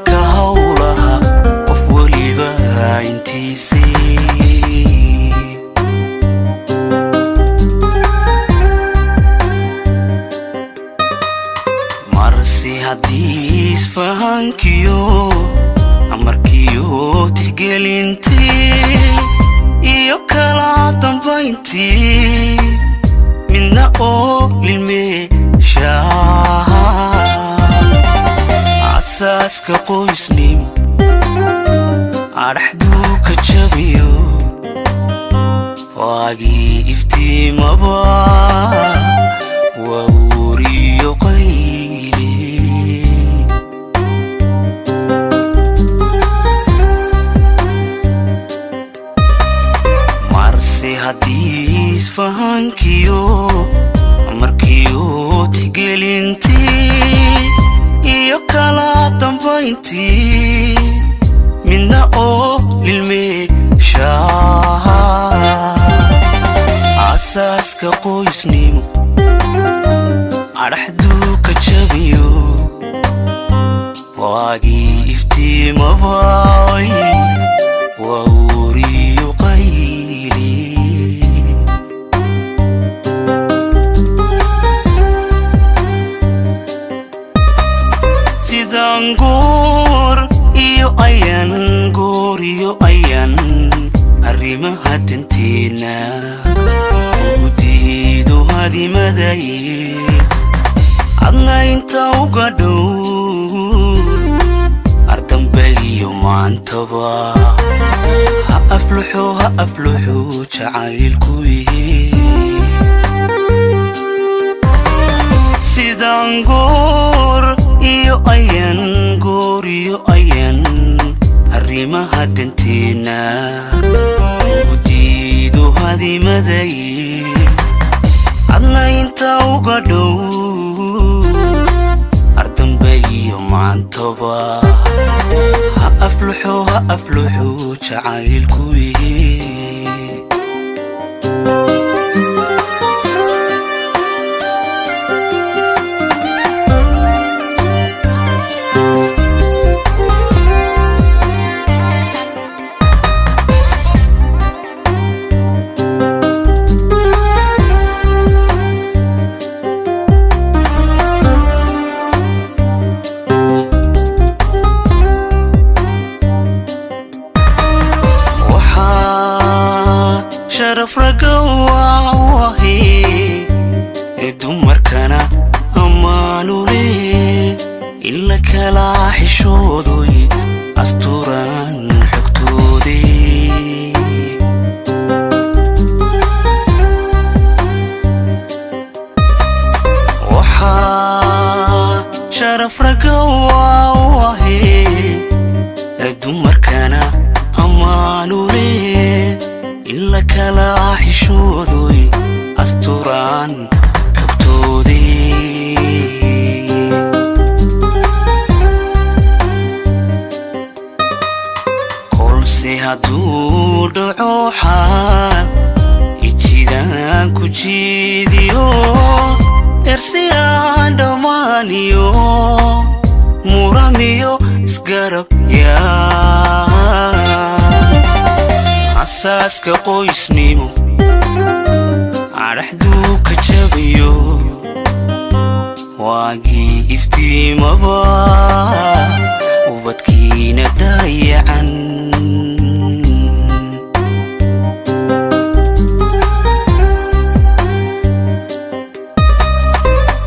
ka hawlaha qof waliba intiisii marsi hadis fahankiyo amarkiyo tixgelintii iyo kala dambayntii minna oo lilmeesha asaaska qoysnimo arxdu ka jabiyo waagii iftiimaba wawriyo qayli marsi hadis fahankiyo amarkiyo tixgelintii iyo kala dambayntii minna oo lilmeesha asaaska qoysnimo arxdu ka jabiyo waagii iftiimaba wawriyo qayli sidaan goor iyo ayan arrimaha danteena udiido hadimaday adna inta uga dhow ardambagiyo maantaba ha afluxo jacaylkuyi sidaan goor iyo ayan arrimaha danteena udiido hadimaday adna inta uga dhow ardambagiyo maantaba ha afluxo jacaylkuyi شرف رقواهي دمركنا أمانو لي إلا كلا حشودي أسطوران حكتودي وحا شرف رقواهي دمركنا أمانو لي إلا كلا حشودي أسطوران حكتودي كل سيهدو دعوحان إجيدان كجيديو إرسيان دمانيو مراميو اسقرب يا asaaska qoysnimo arxdu ka jabiyo waagii iftiimaba ubadkiina dayacan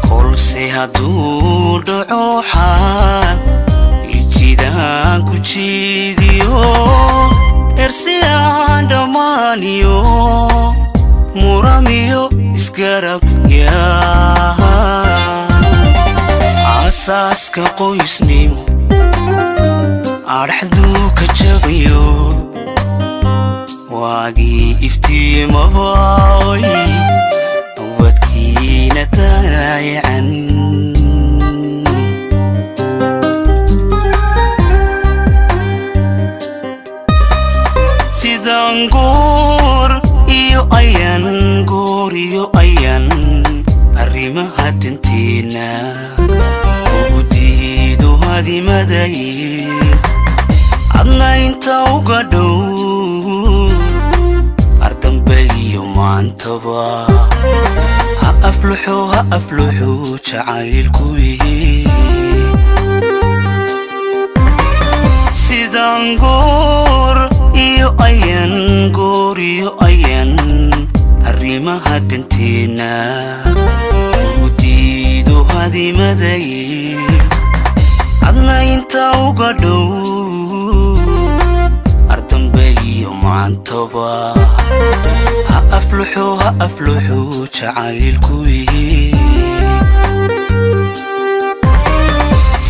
kolse hadduu dhaco xaal ijidaan ku jiidiyo إرسيان دمانيو مراميو اسقرب يا أساسك qoysnimo arxdu ka jabiyo waagii iftiimaba ubadkiina dayacan sidaan goor iyo ayan arrimaha danteena udiido هذه مداي عدنا انت وقدو أردن بي وما انتبه هأفلحوا شعايلكوي سيدان غور iyo ayan arrimaha danteena udiido hadimaday adna inta uga dhow ardambe iyo maantaba ha afluxu jacaylkuyi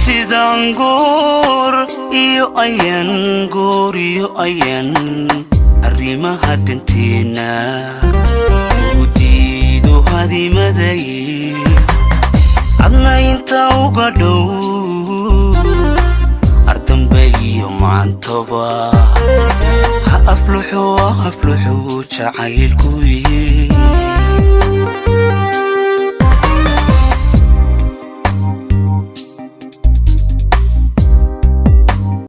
sidaan goor iyo ayan arrimaha danteena udiido hadimaday adna inta uga dhow ardambe iyo maantaba ha afluxu jacaylkuyi